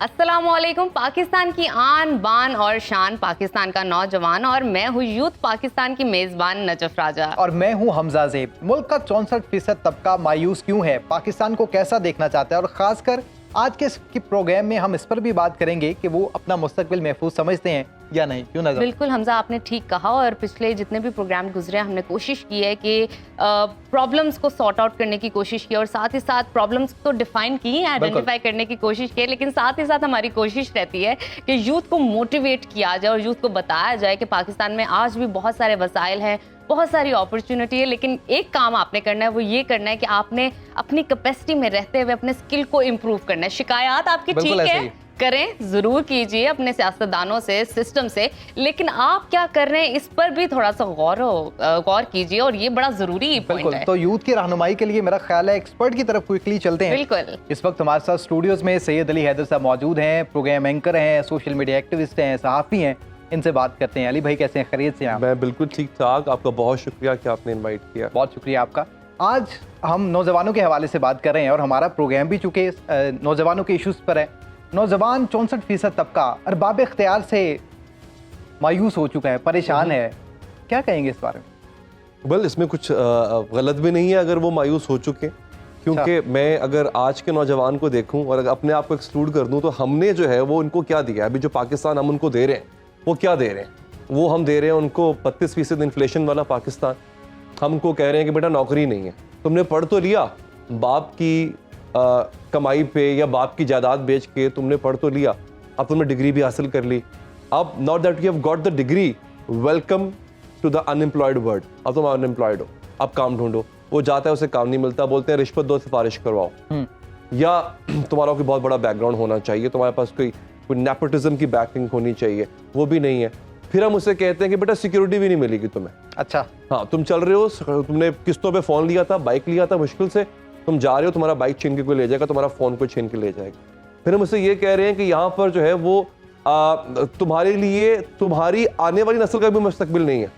अस्सलामुअलैकुम। पाकिस्तान की आन बान और शान, पाकिस्तान का नौजवान, और मैं हूँ यूथ पाकिस्तान की मेजबान नजफ राजा। और मैं हूँ हमजा ज़ेब। मुल्क का 64% तबका मायूस क्यों है, पाकिस्तान को कैसा देखना चाहता है, और खासकर आज के इस प्रोग्राम में हम इस पर भी बात करेंगे कि वो अपना मुस्तकबिल महफूज समझते हैं या नहीं। क्यों नजर? बिल्कुल हमजा, आपने ठीक कहा। और पिछले जितने भी प्रोग्राम गुजरे हमने कोशिश की है कि प्रॉब्लम्स को सॉर्ट आउट करने की कोशिश की, और साथ ही साथ प्रॉब्लम्स तो डिफाइन की, आइडेंटिफाई करने की कोशिश की, लेकिन साथ ही साथ हमारी कोशिश रहती है कि यूथ को मोटिवेट किया जाए और यूथ को बताया जाए कि पाकिस्तान में आज भी बहुत सारे वसाइल हैं, बहुत सारी अपॉर्चुनिटी है, लेकिन एक काम आपने करना है, वो ये करना है कि आपने अपनी कैपेसिटी में रहते हुए अपने स्किल को इम्प्रूव करना है। शिकायत आपकी ठीक है, करें, जरूर कीजिए अपने सियासतदानों से, सिस्टम से, लेकिन आप क्या कर रहे हैं इस पर भी थोड़ा सा गौर कीजिए, और ये बड़ा जरूरी पॉइंट है। तो यूथ की रहनुमाई के लिए मेरा ख्याल है एक्सपर्ट की तरफ क्विकली चलते हैं। बिल्कुल। इस वक्त हमारे साथ स्टूडियोज में सैयद अली हैदर साहब मौजूद हैं, प्रोग्राम एंकर हैं, सोशल मीडिया एक्टिविस्ट हैं, सहाफ़ी हैं। इनसे बात करते हैं। अली भाई कैसे हैं, खैरियत से हैं? मैं बिल्कुल ठीक ठाक। आपका बहुत शुक्रिया कि आपने इनवाइट किया। बहुत शुक्रिया आपका। आज हम नौजवानों के हवाले से बात कर रहे हैं, और हमारा प्रोग्राम भी चूँकि नौजवानों के इशूज़ पर है। नौजवान 64% तबका अरबाब इख्तियार से मायूस हो चुका है, परेशान है, क्या कहेंगे इस बारे में? वेल, इसमें कुछ गलत भी नहीं है अगर वो मायूस हो चुके, क्योंकि मैं अगर आज के नौजवान को देखूं और अगर अपने आप को एक्सक्लूड कर दूं तो हमने जो है वो उनको क्या दिया, अभी जो पाकिस्तान हम उनको दे रहे हैं वो क्या दे रहे हैं? वो हम दे रहे हैं उनको 32% इन्फ्लेशन वाला पाकिस्तान। हम उनको कह रहे हैं कि बेटा नौकरी नहीं है, तुमने पढ़ तो लिया, बाप की कमाई पे या बाप की जायदाद बेच के तुमने पढ़ तो लिया, अब तुमने डिग्री भी हासिल कर ली, अब not that you have got the degree, welcome to the unemployed world, अब तुम अनएम्प्लॉयड हो, अब काम ढूंढो। वो जाता है, उसे काम नहीं मिलता, बोलते हैं रिश्वत दो, सिफारिश करवाओ, या तुम्हारा कोई बहुत बड़ा बैकग्राउंड होना चाहिए, तुम्हारे पास कोई नेपोटिज्म की बैकिंग होनी चाहिए, वो भी नहीं है। फिर हम उसे कहते हैं कि बेटा सिक्योरिटी भी नहीं मिलेगी तुम्हें। अच्छा, हाँ, तुम चल रहे हो, तुमने किस्तों पे फोन लिया था, बाइक लिया था मुश्किल से, तुम जा रहे हो, तुम्हारा बाइक छीन के कोई ले जाएगा, तुम्हारा फोन कोई छीन के ले जाएगा। फिर हम उसे ये कह रहे हैं कि यहाँ पर जो है वो तुम्हारे लिए तुम्हारी आने वाली नस्ल का भी मुस्तकबिल नहीं है,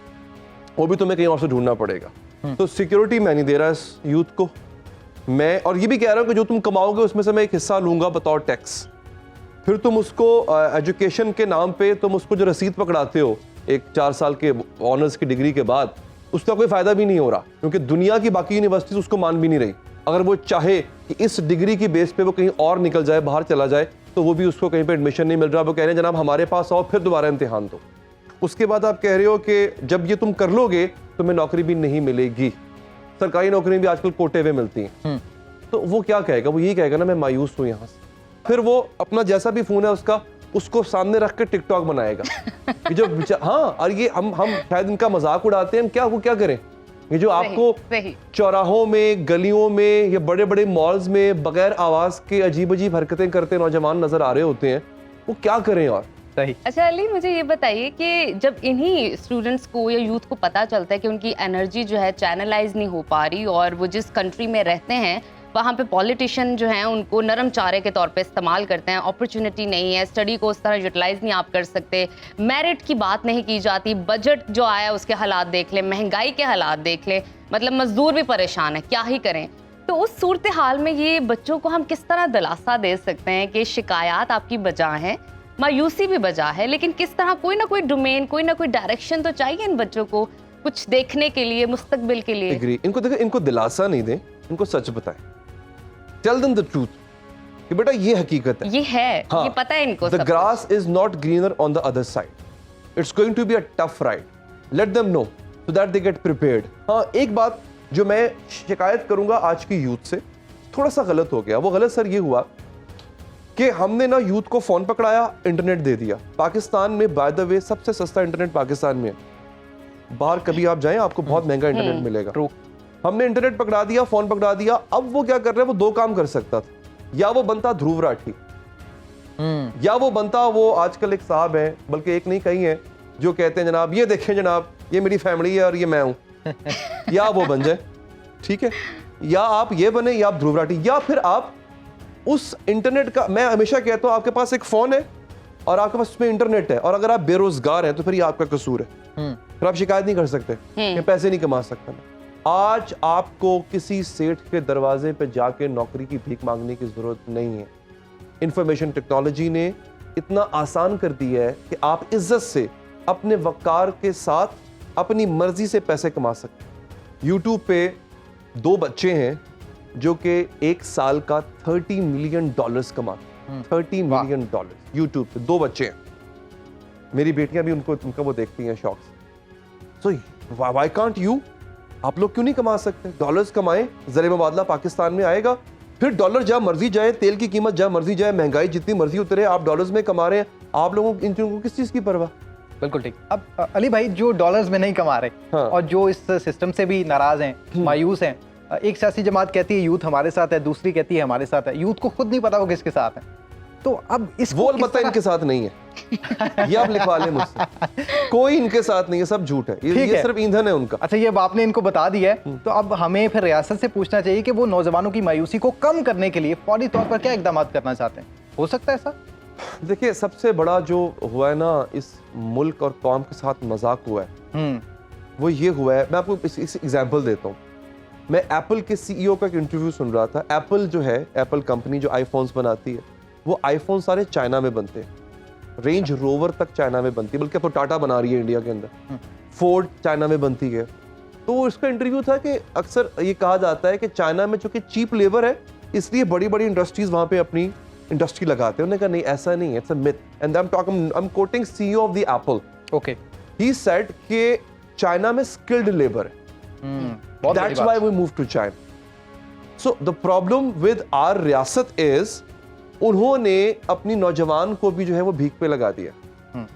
वो भी तुम्हें कहीं और से ढूंढना पड़ेगा। तो सिक्योरिटी मैं नहीं दे रहा इस यूथ को मैं, और ये भी कह रहा हूँ कि जो तुम कमाओगे उसमें से मैं एक हिस्सा लूंगा बतौर टैक्स। फिर तुम उसको एजुकेशन के नाम पे तुम उसको जो रसीद पकड़ाते हो एक 4 साल के ऑनर्स की डिग्री के बाद, उसका कोई फायदा भी नहीं हो रहा, क्योंकि दुनिया की बाकी यूनिवर्सिटीज उसको मान भी नहीं रही। अगर वो चाहे कि इस डिग्री की बेस पे वो कहीं और निकल जाए, बाहर चला जाए, तो वो भी उसको कहीं पे एडमिशन नहीं मिल रहा। वो कह रहे हैं जनाब हमारे पास आओ, फिर दोबारा इम्तिहान दो। उसके बाद आप कह रहे हो कि जब ये तुम कर लोगे तो तुम्हें नौकरी भी नहीं मिलेगी। सरकारी नौकरी भी आजकल कोटे हुए मिलती हैं, तो वो क्या कहेगा? वो यही कहेगा ना मैं मायूस हूँ यहाँ से। फिर वो अपना जैसा भी फोन है उसको सामने रख के टिकटॉक बनाएगा। ये जो हाँ, और ये हम शायद इनका मजाक उड़ाते हैं, क्या वो क्या करें? ये जो आपको चौराहों में, गलियों में, ये बड़े बड़े मॉल्स में बगैर आवाज के अजीब अजीब हरकतें करते नौजवान नजर आ रहे होते हैं, वो क्या करें यार? सही। अच्छा अली, मुझे ये बताइए कि जब इन्हीं स्टूडेंट्स को या यूथ को पता चलता है कि उनकी एनर्जी जो है चैनलाइज नहीं हो पा रही, और वो जिस कंट्री में रहते हैं वहाँ पे पॉलिटिशियन जो हैं उनको नरम चारे के तौर पे इस्तेमाल करते हैं, अपॉर्चुनिटी नहीं है, स्टडी को उस तरह यूटिलाइज नहीं आप कर सकते, मेरिट की बात नहीं की जाती, बजट जो आया उसके हालात देख लें, महंगाई के हालात देख लें, मतलब मजदूर भी परेशान है, क्या ही करें। तो उस सूरत हाल में ये बच्चों को हम किस तरह दिलासा दे सकते हैं कि शिकायत आपकी बजा है, मायूसी भी बजा है, लेकिन किस तरह कोई ना कोई डोमेन, कोई ना कोई डायरेक्शन तो चाहिए इन बच्चों को कुछ देखने के लिए, मुस्तकबिल के लिए। इनको देखो, इनको दिलासा नहीं दें, इनको सच बताएं। Tell them the truth कि बेटा ये हकीकत है, ये है, हाँ, ये पता है इनको। The grass is not greener on the other side. It's going to be a tough ride. Let them know so that they get prepared. हाँ, एक बात जो मैं शिकायत करूंगा आज की यूथ से, थोड़ा सा गलत हो गया। वो गलत सर ये हुआ कि हमने ना यूथ को फोन पकड़ाया, इंटरनेट दे दिया। पाकिस्तान में बाय द वे सबसे सस्ता इंटरनेट पाकिस्तान में है। बाहर कभी आप जाएं आपको बहुत महंगा इंटरनेट मिलेगा। हमने इंटरनेट पकड़ा दिया, फोन पकड़ा दिया। अब वो क्या कर रहे हैं? वो 2 काम कर सकता था, या वो बनता ध्रुव राठी, या वो बनता वो आजकल एक साहब है, बल्कि एक नहीं कई हैं, जो कहते हैं जनाब ये देखें जनाब ये मेरी फैमिली है और ये मैं हूं। या वो बन जाए, ठीक है, या आप ये बने या आप ध्रुव राठी, या फिर आप उस इंटरनेट का, मैं हमेशा कहता हूं आपके पास एक फोन है और आपके पास उसमें इंटरनेट है, और अगर आप बेरोजगार हैं तो फिर ये आपका कसूर है, फिर आप शिकायत नहीं कर सकते, पैसे नहीं कमा सकते। आज आपको किसी सेठ के दरवाजे पे जाके नौकरी की भीख मांगने की जरूरत नहीं है। इंफॉर्मेशन टेक्नोलॉजी ने इतना आसान कर दिया है कि आप इज्जत से अपने वकार के साथ अपनी मर्जी से पैसे कमा सकते हैं। यूट्यूब पे 2 बच्चे हैं जो कि एक साल का $30 मिलियन कमाते हैं। $30 मिलियन यूट्यूब पे 2 बच्चे हैं। मेरी बेटियां भी उनका वो देखती हैं शौक से। So why can't you? आप लोग क्यों नहीं कमा सकते? डॉलर्स कमाएं, ज़र मुबादला पाकिस्तान में आएगा, फिर डॉलर जहाँ मर्जी जाए, तेल की कीमत जहाँ मर्जी जाए, महंगाई जितनी मर्जी उतरे, आप डॉलर्स में कमा रहे हैं। आप लोगों इन चीज़ों को किस चीज़ की परवाह? बिल्कुल ठीक। अब अली भाई, जो डॉलर्स में नहीं कमा रहे हाँ। और जो इस सिस्टम से भी नाराज हैं, मायूस हैं, एक सियासी जमात कहती है यूथ हमारे साथ है, दूसरी कहती है हमारे साथ है। यूथ को खुद नहीं पता वो किसके साथ है। तो अब इसको वो अलबत्ता इनके साथ नहीं है, ये आप लिखवा लें मुझसे। कोई इनके साथ नहीं है, सब झूठ है। ये सिर्फ ईंधन है उनका। अच्छा, ये अब आपने इनको बता दिया है, तो अब हमें फिर रियासत से पूछना चाहिए कि वो नौजवानों की मायूसी को कम करने के लिए फौरी तौर पर क्या इकदाम करना चाहते हैं। हो सकता है ऐसा? देखिए, सबसे बड़ा जो हुआ है ना इस मुल्क और कौम के साथ मजाक हुआ है, वो ये हुआ है। मैं आपको इस एग्जाम्पल देता हूँ। मैं एप्पल के CEO का एक इंटरव्यू सुन रहा था। एप्पल जो है, एप्पल कंपनी जो आईफोन्स बनाती है, वो आईफोन सारे चाइना में बनते हैं। रेंज रोवर तक चाइना में बनती है, बल्कि अब तो टाटा बना रही है इंडिया के अंदर। फोर्ड चाइना में बनती है। तो इसका इंटरव्यू था कि अक्सर ये कहा जाता है कि चाइना में चूंकि चीप लेबर है, इसलिए बड़ी बड़ी इंडस्ट्रीज वहां पे अपनी इंडस्ट्री लगाते हैं। उन्होंने कहा नहीं, ऐसा नहीं है, it's a myth. And I am quoting CEO of the Apple. Okay. He said कि चाइना में स्किल्ड लेबर है, that's why we move to China. So the problem with our रियासत इज, उन्होंने अपनी नौजवान को भी जो है वो भीख पे लगा दिया।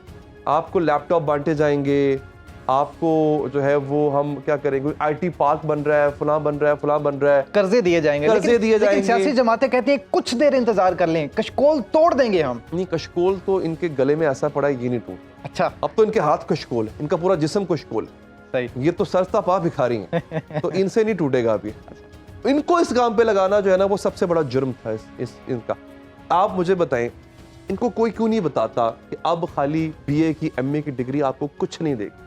आपको लैपटॉप बांटे जाएंगे, आपको जो है वो हम क्या करेंगे, IT पार्क बन रहा है, फलां बन रहा है, फलां बन रहा है, कर्जे दिए जाएंगे। लेकिन सियासी जमातें कहती हैं कुछ देर इंतजार कर लें, कशकोल तोड़ देंगे हम। नहीं, कशकोल तो इनके गले में ऐसा पड़ा है, ये नहीं टूट। अच्छा, अब तो इनके हाथ कशकोल है, इनका पूरा जिस्म कशकोल है। सही। ये तो सरता पा भिखारी हैं, तो इनसे नहीं टूटेगा अभी। इनको इस काम पे लगाना जो है ना, वो सबसे बड़ा जुर्म था इनका। आप मुझे बताएं, इनको कोई क्यों नहीं बताता कि अब खाली BA की MA की डिग्री आपको कुछ नहीं देगी।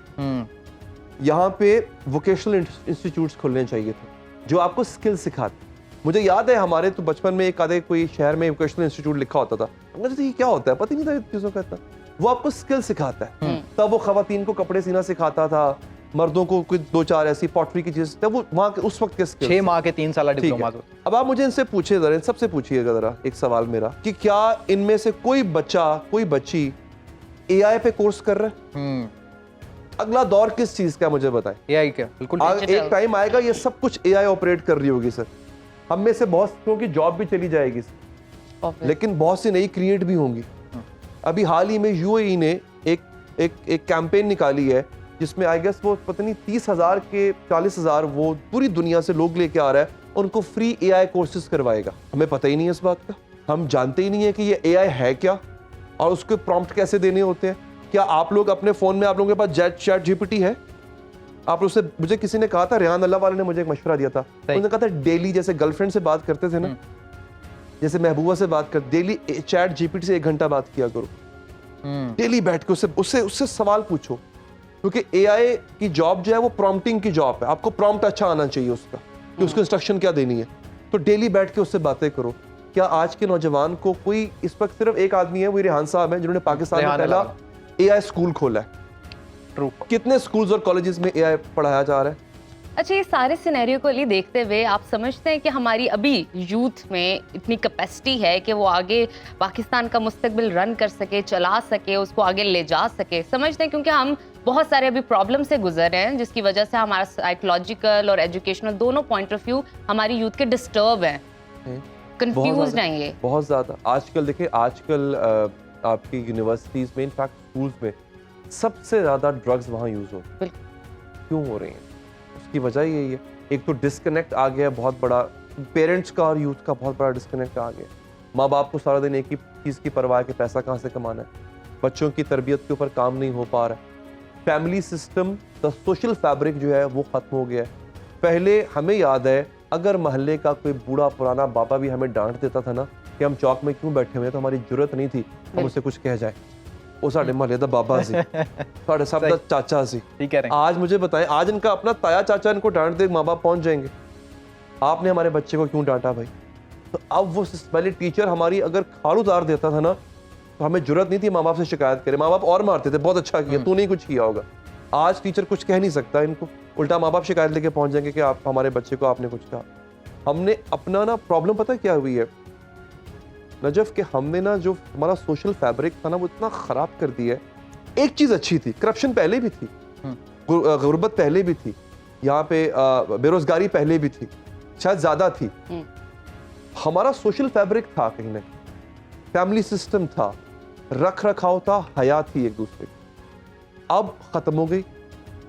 यहाँ पे वोकेशनल इंस्टीट्यूट्स खोलने चाहिए थे जो आपको स्किल सिखाते। मुझे याद है हमारे तो बचपन में एक आधे कोई शहर में वोकेशनल इंस्टीट्यूट लिखा होता था। मुझे ये क्या होता है पता नहीं था चीजों का इतना। वो आपको स्किल सिखाता है। तब वो खवातीन को कपड़े सीना सिखाता था, मर्दों को कोई 2-4 ऐसी पॉटरी की चीज, वो वहाँ के उस वक्त के स्किल। 6 माह के 3 साल डिप्लोमा। अब आप मुझे इनसे पूछे जरा, इन सबसे पूछिएगा जरा एक सवाल मेरा, कि क्या इनमें से कोई बच्चा कोई बच्ची AI पे कोर्स कर रहा है? अगला दौर किस चीज का मुझे बताएं। AI क्या? बिल्कुल। एक टाइम आएगा ये सब कुछ AI ऑपरेट कर रही होगी सर। हम में से बहुत की जॉब भी चली जाएगी सर, लेकिन बहुत सी नई क्रिएट भी होंगी। अभी हाल ही में UAE ने एक कैंपेन निकाली है जिसमें आई गेस वो पता नहीं 30,000 के 40,000 वो पूरी दुनिया से लोग लेके आ रहा है, उनको फ्री AI कोर्सेज करवाएगा। हमें पता ही नहीं है इस बात का, हम जानते ही नहीं है कि ये AI है क्या और उसके प्रॉम्प्ट कैसे देने होते हैं। क्या आप लोग अपने फोन में, आप लोगों के पास चैट GPT है? आप उससे, मुझे किसी ने कहा था, रेहान अल्लाह वाले ने मुझे एक मशवरा दिया था। उन्होंने कहा था डेली जैसे गर्लफ्रेंड से बात करते थे ना, जैसे महबूबा से बात कर, डेली चैट GPT से 1 घंटा बात किया करो। डेली बैठ के उससे सवाल पूछो, क्योंकि AI की जॉब जो है वो प्रॉम्प्टिंग की जॉब है। आपको प्रॉम्प्ट अच्छा आना चाहिए उसका, कि उसको इंस्ट्रक्शन क्या देनी है। तो डेली बैठ के उससे बातें करो। क्या आज के नौजवान को कोई, इस वक्त सिर्फ एक आदमी है, वो रेहान साहब हैं, जिन्होंने पाकिस्तान में पहला AI स्कूल खोला है। ट्रू। कितने स्कूल्स और कॉलेजेस में AI पढ़ाया जा रहा है? अच्छा, ये सारे सिनेरियो को लिए देखते हुए आप समझते हैं कि हमारी अभी यूथ में इतनी कैपेसिटी है कि वो आगे पाकिस्तान का मुस्तकबिल रन कर सके, चला सके, उसको आगे ले जा सके? समझते हैं, क्योंकि हम बहुत सारे अभी प्रॉब्लम से गुजर रहे हैं जिसकी वजह से हमारा साइकोलॉजिकल और एजुकेशनल दोनों पॉइंट ऑफ व्यू हमारी यूथ के डिस्टर्ब हैं, कंफ्यूज हैं ये बहुत ज़्यादा। आजकल देखिए, आजकल आपकी यूनिवर्सिटीज़ में, इनफैक्ट स्कूल्स में सबसे ज़्यादा ड्रग्स वहाँ यूज़ हो। क्यों हो रही हैं? उसकी वजह यही है, एक तो डिस्कनेक्ट आ गया है बहुत बड़ा, पेरेंट्स का और यूथ का बहुत बड़ा डिस्कनेक्ट आ गया। माँ बाप को सारा दिन एक ही चीज़ की परवाह है कि पैसा कहाँ से कमाना है। बच्चों की तरबियत के ऊपर काम नहीं हो पा रहा है। Family system, the social fabric जो है वो ख़त्म हो गया है। पहले हमें याद है, अगर मोहल्ले का कोई बूढ़ा पुराना बाबा भी हमें डांट देता था ना कि हम चौक में क्यों बैठे हुए हैं, तो हमारी जरूरत नहीं थी हम उससे कुछ कह जाए। वो साढ़े मोहल्ले दा बाबा सी, साढ़े सब दा चाचा सी। ठीक है। आज मुझे बताएं, आज इनका अपना ताया चाचा इनको डांट दे, माँ बाप पहुंच जाएंगे, आपने हमारे बच्चे को क्यों डांटा भाई? तो अब वो पहले टीचर हमारी अगर खाल उतार देता था ना, तो हमें जरूरत नहीं थी माँ बाप से शिकायत करें, माँ बाप और मारते थे, बहुत अच्छा किया, तू नहीं कुछ किया होगा। आज टीचर कुछ कह नहीं सकता इनको, उल्टा माँ बाप शिकायत लेके पहुंच जाएंगे कि आप हमारे बच्चे को आपने कुछ कहा। हमने अपना ना प्रॉब्लम पता क्या हुई है नजफ, कि हमने ना जो हमारा सोशल फैब्रिक था ना वो इतना खराब कर दिया है। एक चीज अच्छी थी, करप्शन पहले भी थी, गुर्बत पहले भी थी, यहाँ पे बेरोजगारी पहले भी थी, शायद ज्यादा थी। हमारा सोशल फैब्रिक था, कहीं ना फैमिली सिस्टम था, रख रखाव था, हया थी एक दूसरे की। अब खत्म हो गई।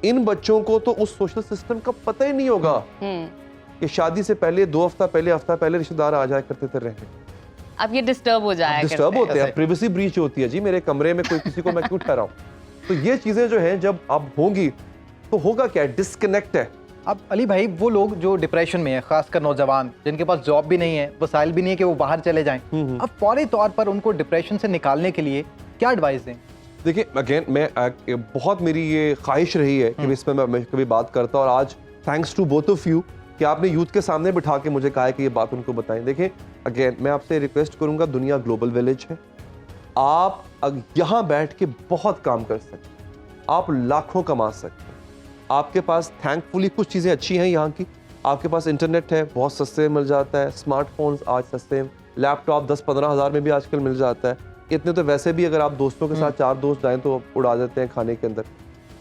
इन बच्चों को तो उस सोशल सिस्टम का पता ही नहीं होगा कि शादी से पहले 2 हफ्ता पहले रिश्तेदार आ जाया करते थे रहने। अब ये डिस्टर्ब हो जाए, डिस्टर्ब होते हैं, प्राइवेसी ब्रीच होती है जी, मेरे कमरे में कोई किसी को मैं क्यों ठहराऊं। तो ये चीजें जो हैं जब अब होंगी तो होगा क्या, डिस्कनेक्ट है। अब अली भाई, वो लोग जो डिप्रेशन में है, खासकर नौजवान जिनके पास जॉब भी नहीं है, वसाइल भी नहीं है कि वो बाहर चले जाएं, अब फौरी तौर पर उनको डिप्रेशन से निकालने के लिए क्या एडवाइस दें? देखिए अगेन मैं बहुत मेरी ये ख्वाहिश रही है कि इस पर मैं कभी बात करता, और आज thanks to both of you कि आपने यूथ के सामने बिठा के मुझे कहा है कि ये बात उनको बताएं। देखिए अगेन मैं आपसे रिक्वेस्ट करूंगा, दुनिया ग्लोबल विलेज है, आप यहाँ बैठ के बहुत काम कर सकते हैं, आप लाखों कमा सकते हैं। आपके पास थैंकफुली कुछ चीज़ें अच्छी हैं यहाँ की, आपके पास इंटरनेट है, बहुत सस्ते में मिल जाता है, स्मार्टफोन्स आज सस्ते, लैपटॉप 10-15 हज़ार में भी आजकल मिल जाता है। इतने तो वैसे भी अगर आप दोस्तों के साथ 4 दोस्त जाएं तो उड़ा देते हैं खाने के अंदर।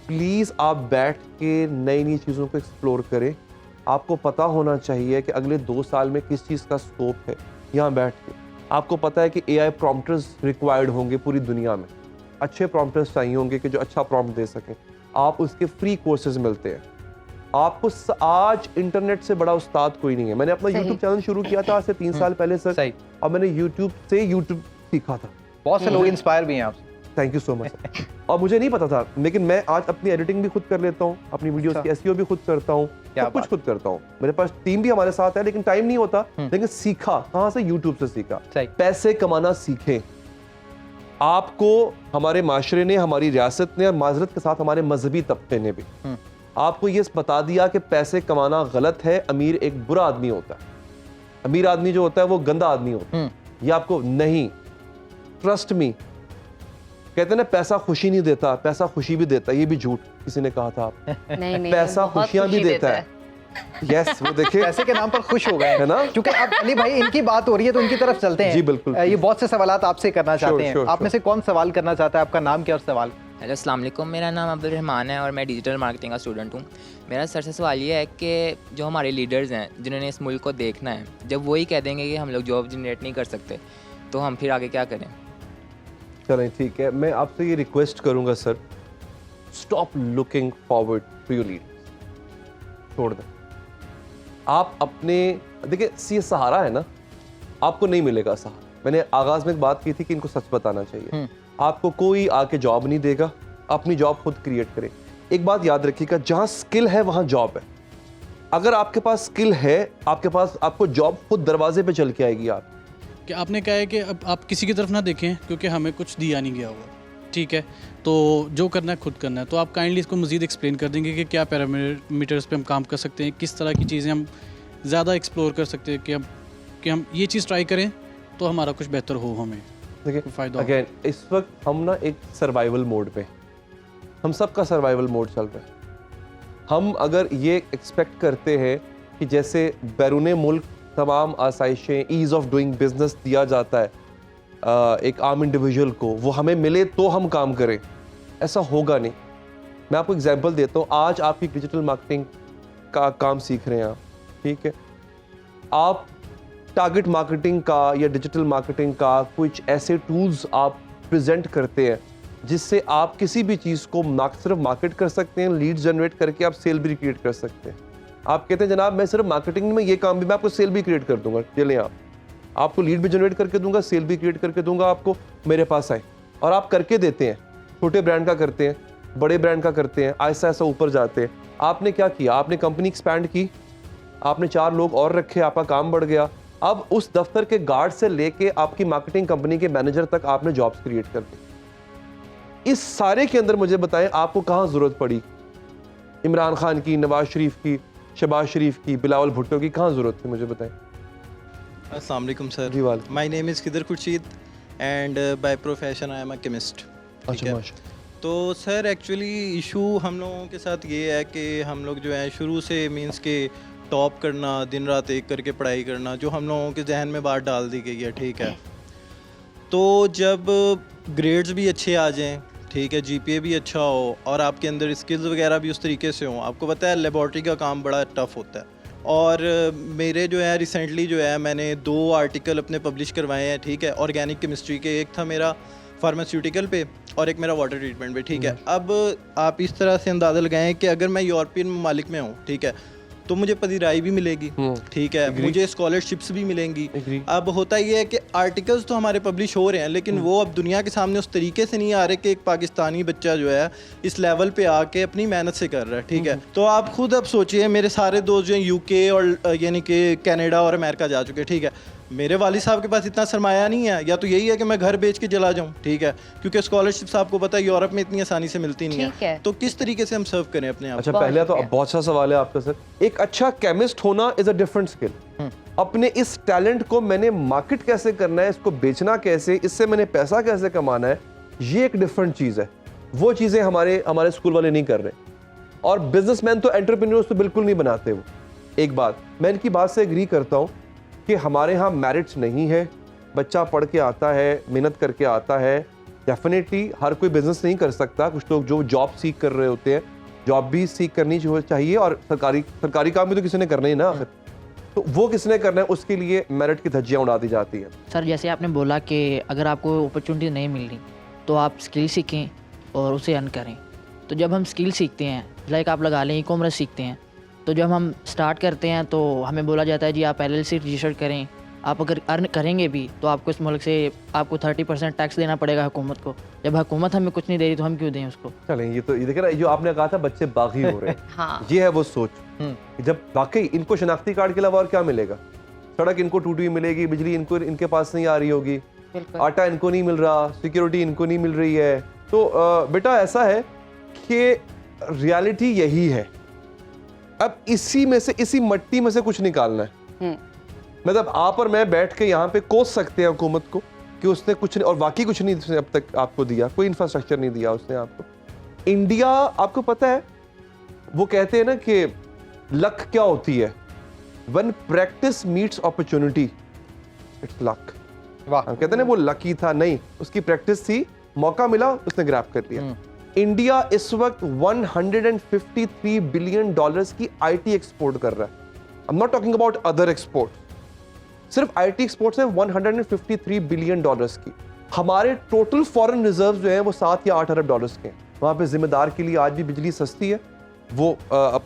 प्लीज़ आप बैठ के नई नई चीज़ों को एक्सप्लोर करें। आपको पता होना चाहिए कि अगले 2 साल में किस चीज़ का स्कोप है। यहाँ बैठ के आपको पता है कि AI प्रॉम्प्टर्स रिक्वायर्ड होंगे पूरी दुनिया में, अच्छे प्रॉम्प्टर्स चाहिए होंगे कि जो अच्छा प्रॉम्प्ट दे सकें। आप उसके फ्री कोर्सेज मिलते हैं आपको। आज इंटरनेट से बड़ा उस्ताद कोई नहीं है। मैंने अपना यूट्यूब चैनल शुरू किया था आज से 3 साल पहले सर, सही। और मैंने यूट्यूब से यूट्यूब सीखा था। बहुत से लोग इंस्पायर भी हैं आपसे। Thank you so much. और मुझे नहीं पता था, लेकिन मैं आज अपनी एडिटिंग भी खुद कर लेता हूँ, अपनी वीडियोस की SEO भी खुद करता हूँ, सब कुछ खुद करता हूँ। मेरे पास टीम भी हमारे साथ है, लेकिन टाइम नहीं होता। लेकिन सीखा कहाँ से? यूट्यूब से सीखा। पैसे कमाना सीखें। आपको हमारे माशरे ने, हमारी रियासत ने, और माजरत के साथ हमारे मजहबी तबके ने भी आपको ये बता दिया कि पैसे कमाना गलत है, अमीर एक बुरा आदमी होता है, अमीर आदमी जो होता है वो गंदा आदमी होता है। ये आपको नहीं, ट्रस्ट मी। कहते हैं ना पैसा खुशी नहीं देता, पैसा खुशी भी देता है। ये भी झूठ किसी ने कहा था आप। नहीं, पैसा खुशियां भी देता है। यस, वो देखिए पैसे के नाम पर खुश हो गए है ना। क्योंकि अब अली भाई इनकी बात हो रही है तो उनकी तरफ चलते हैं। जी बिल्कुल। ये बहुत से सवालात आपसे करना चाहते हैं। आप में से कौन सवाल करना चाहता है? आपका नाम क्या और सवाल? हेलो अस्सलाम वालेकुम, मेरा नाम अब्दुल रहमान है और मैं डिजिटल मार्केटिंग का स्टूडेंट हूँ। मेरा सर से सवाल ये है कि जो हमारे लीडर्स हैं जिन्होंने इस मुल्क को देखना है, जब वही कह देंगे कि हम लोग जॉब जनरेट नहीं कर सकते, तो हम फिर आगे क्या करें? चलें ठीक है, मैं आपसे ये रिक्वेस्ट करूंगा sir, stop looking forward to your leaders. छोड़ दें। आप अपने देखिए, ये सहारा है ना, आपको नहीं मिलेगा सहारा। मैंने आगाज में एक बात की थी कि इनको सच बताना चाहिए। आपको कोई आके जॉब नहीं देगा, अपनी जॉब खुद क्रिएट करें। एक बात याद रखिएगा, जहां स्किल है वहां जॉब है। अगर आपके पास स्किल है, आपके पास, आपको जॉब खुद दरवाजे पे चल के आएगी। आप कि आपने कहा है कि अब आप किसी की तरफ ना देखें क्योंकि हमें कुछ दिया नहीं गया होगा, ठीक है, तो जो करना है खुद करना है। तो आप काइंडली इसको मज़ीद एक्सप्लेन कर देंगे कि क्या पैरामीटर्स पे हम काम कर सकते हैं, किस तरह की चीज़ें हम ज़्यादा एक्सप्लोर कर सकते हैं कि हम ये चीज़ ट्राई करें तो हमारा कुछ बेहतर हो, हमें देखिए फ़ायदा। अगेन इस वक्त हम ना एक सर्वाइवल मोड पे, हम सबका सर्वाइवल मोड चल रहा है। हम अगर ये एक्सपेक्ट करते हैं कि जैसे बैरूने मुल्क तमाम आसाइशें, ईज़ ऑफ डूइंग बिजनेस दिया जाता है एक आम इंडिविजुअल को, वो हमें मिले तो हम काम करें, ऐसा होगा नहीं। मैं आपको एग्जांपल देता हूँ। आज आपकी डिजिटल मार्केटिंग का काम सीख रहे हैं आप, ठीक है, आप टारगेट मार्केटिंग का या डिजिटल मार्केटिंग का कुछ ऐसे टूल्स आप प्रेजेंट करते हैं जिससे आप किसी भी चीज़ को सिर्फ मार्केट कर सकते हैं, लीड जनरेट करके आप सेल भी क्रिएट कर सकते हैं। आप कहते हैं जनाब मैं सिर्फ मार्केटिंग में ये काम भी, मैं आपको सेल भी क्रिएट कर दूंगा, चलें आप, आपको लीड भी जनरेट करके दूंगा, सेल भी क्रिएट करके दूंगा, आपको मेरे पास आए। और आप करके देते हैं, छोटे ब्रांड का करते हैं, बड़े ब्रांड का करते हैं, ऐसा ऐसा ऊपर जाते हैं। आपने क्या किया? आपने कंपनी एक्सपैंड की, आपने 4 लोग और रखे, आपका काम बढ़ गया। अब उस दफ्तर के गार्ड से लेके आपकी मार्केटिंग कंपनी के मैनेजर तक आपने जॉब्स क्रिएट कर दी। इस सारे के अंदर मुझे बताएं आपको कहाँ जरूरत पड़ी? इमरान खान की, नवाज शरीफ की, शहबाज शरीफ की, बिलावल भुट्टो की कहाँ जरूरत थी? मुझे बताएं। Assalamu alaikum sir. जी वालेकुम। My name is Khidr Khurshid and by profession I am a chemist. ठीक अच्छा है। माशा तो सर एक्चुअली इशू हम लोगों के साथ ये है कि हम लोग जो है शुरू से मींस के टॉप करना, दिन रात एक करके पढ़ाई करना, जो हम लोगों के जहन में बात डाल दी गई है, ठीक है। तो जब ग्रेड्स भी अच्छे आ जाएं, ठीक है, जीपीए भी अच्छा हो और आपके अंदर स्किल्स वगैरह भी उस तरीके से हों, आपको पता है लेबॉर्ट्री का काम बड़ा टफ होता है। और मेरे जो है रिसेंटली जो है मैंने 2 आर्टिकल अपने पब्लिश करवाए हैं, ठीक है, ऑर्गेनिक केमिस्ट्री के। एक था मेरा फार्मास्यूटिकल पे और एक मेरा वाटर ट्रीटमेंट पे, ठीक है। अब आप इस तरह से अंदाज़ा लगाएं कि अगर मैं यूरोपियन ममालिक में हूँ, ठीक है, तो मुझे पजीराई भी मिलेगी, ठीक है, मुझे स्कॉलरशिप्स भी मिलेंगी। अब होता ये है कि आर्टिकल्स तो हमारे पब्लिश हो रहे हैं, लेकिन वो अब दुनिया के सामने उस तरीके से नहीं आ रहे कि एक पाकिस्तानी बच्चा जो है इस लेवल पे आके अपनी मेहनत से कर रहा है, ठीक है। तो आप खुद अब सोचिए, मेरे सारे दोस्त जो हैं यूके और यानी कि कनाडा और अमेरिका जा चुके हैं, ठीक है। मेरे वालिद साहब के पास इतना सरमाया नहीं है, या तो यही है कि मैं घर बेच के चला जाऊं, ठीक है, क्योंकि स्कॉलरशिप्स आपको पता है यूरोप में इतनी आसानी से मिलती नहीं ठीक है। तो किस तरीके से हम सर्व करें अपने आप अच्छा बहुत पहले तो शुक्रिया। बहुत अच्छा सवाल है आपका सर। एक अच्छा केमिस्ट होना इज अ डिफरेंट स्किल। अपने इस टैलेंट को मैंने मार्केट कैसे करना है, इसको बेचना कैसे, इससे मैंने पैसा कैसे कमाना है, ये एक डिफरेंट चीज है। वो चीजें हमारे स्कूल वाले नहीं कर रहे। और बिजनेसमैन तो एंटरप्रेन्योर्स तो बिल्कुल नहीं बनाते वो। एक बात मैं इनकी बात से एग्री करता हूँ कि हमारे यहाँ मेरिट्स नहीं है, बच्चा पढ़ के आता है, मेहनत करके आता है, डेफिनेटली हर कोई बिजनेस नहीं कर सकता। कुछ लोग जो जॉब सीख कर रहे होते हैं, जॉब भी सीख करनी चाहिए, और सरकारी काम भी तो किसी ने करना ही ना आखिर, तो वो किसने करना है, उसके लिए मेरिट की धज्जियां उड़ा दी जाती हैं। सर जैसे आपने बोला कि अगर आपको अपॉर्चुनिटी नहीं मिल रही तो आप स्किल सीखें और उसे अर्न करें। तो जब हम स्किल सीखते हैं, लाइक आप लगा लें ई-कॉमर्स सीखते हैं, तो जब हम स्टार्ट करते हैं तो हमें बोला जाता है जी आप LLC रजिस्टर करें, आप अगर अर्न करेंगे भी तो आपको इस मुल्क से आपको 30% टैक्स देना पड़ेगा हुकूमत को। जब हुकूमत हमें कुछ नहीं दे रही तो हम क्यों दें उसको। चलें, ये देखिए ना, जो आपने कहा था बच्चे बागी हो रहे हैं हाँ। ये है वो सोच कि जब वाकई इनको शनाख्ती कार्ड के अलावा और क्या मिलेगा। सड़क इनको टूटी हुई मिलेगी, बिजली इनके पास नहीं आ रही होगी, बिल्कुल। आटा इनको नहीं मिल रहा, सिक्योरिटी इनको नहीं मिल रही है। तो बेटा ऐसा है कि रियलिटी यही है। अब इसी में से, इसी मट्टी में से कुछ निकालना है। मतलब आप और मैं बैठ के यहाँ पे कोस सकते हैं हुकूमत को कि उसने कुछ नहीं, और वाकई कुछ नहीं उसने अब तक आपको दिया, कोई इंफ्रास्ट्रक्चर नहीं दिया उसने आपको। इंडिया, आपको पता है वो कहते हैं ना कि लक क्या होती है, when practice meets opportunity it's luck. वाह। हम कहते हैं ना वो लकी था, नहीं, उसकी प्रैक्टिस थी, मौका मिला, उसने ग्रैब कर लिया। इंडिया इस वक्त 153 बिलियन डॉलर्स की आईटी एक्सपोर्ट कर रहा है। I am not talking about other export, सिर्फ आईटी एक्सपोर्ट्स है 153 बिलियन डॉलर्स की। हमारे टोटल फॉरेन रिजर्व जो है वो 7 या 8 अरब डॉलर्स के हैं। वहाँ पे जिम्मेदार के लिए आज भी बिजली सस्ती है, वो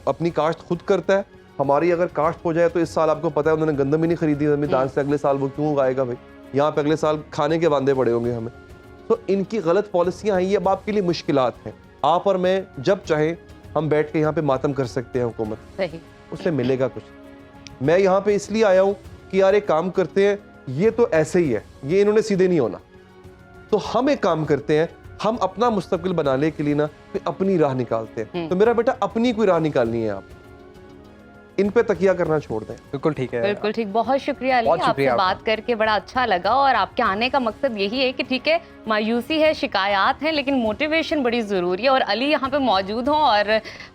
अपनी काश्त खुद करता है। हमारी अगर काश्त हो जाए तो इस साल आपको पता है उन्होंने गंदम ही नहीं खरीदी जमींदार से, अगले साल वो क्यों उगाएगा भाई, यहाँ पे अगले साल खाने के वांदे पड़े होंगे हमें। तो इनकी गलत पॉलिसियां हैं, ये अब आपके लिए मुश्किलात हैं। आप और मैं जब चाहें हम बैठ के यहाँ पे मातम कर सकते हैं हुकूमत, सही। उससे मिलेगा कुछ। मैं यहाँ पे इसलिए आया हूँ कि यार एक काम करते हैं, ये तो ऐसे ही है, ये इन्होंने सीधे नहीं होना, तो हम एक काम करते हैं, हम अपना मुस्तकबिल बनाने के लिए ना अपनी राह निकालते हैं। तो मेरा बेटा अपनी कोई राह निकालनी है, आप इन पे तकिया करना छोड़ दें। बिल्कुल ठीक है। बिल्कुल ठीक। बहुत शुक्रिया अली, बहुत आपसे शुक्रिया बात करके बड़ा अच्छा लगा। और आपके आने का मकसद यही है कि ठीक है मायूसी है, शिकायत है, लेकिन मोटिवेशन बड़ी ज़रूरी है। और अली यहाँ पे मौजूद हों और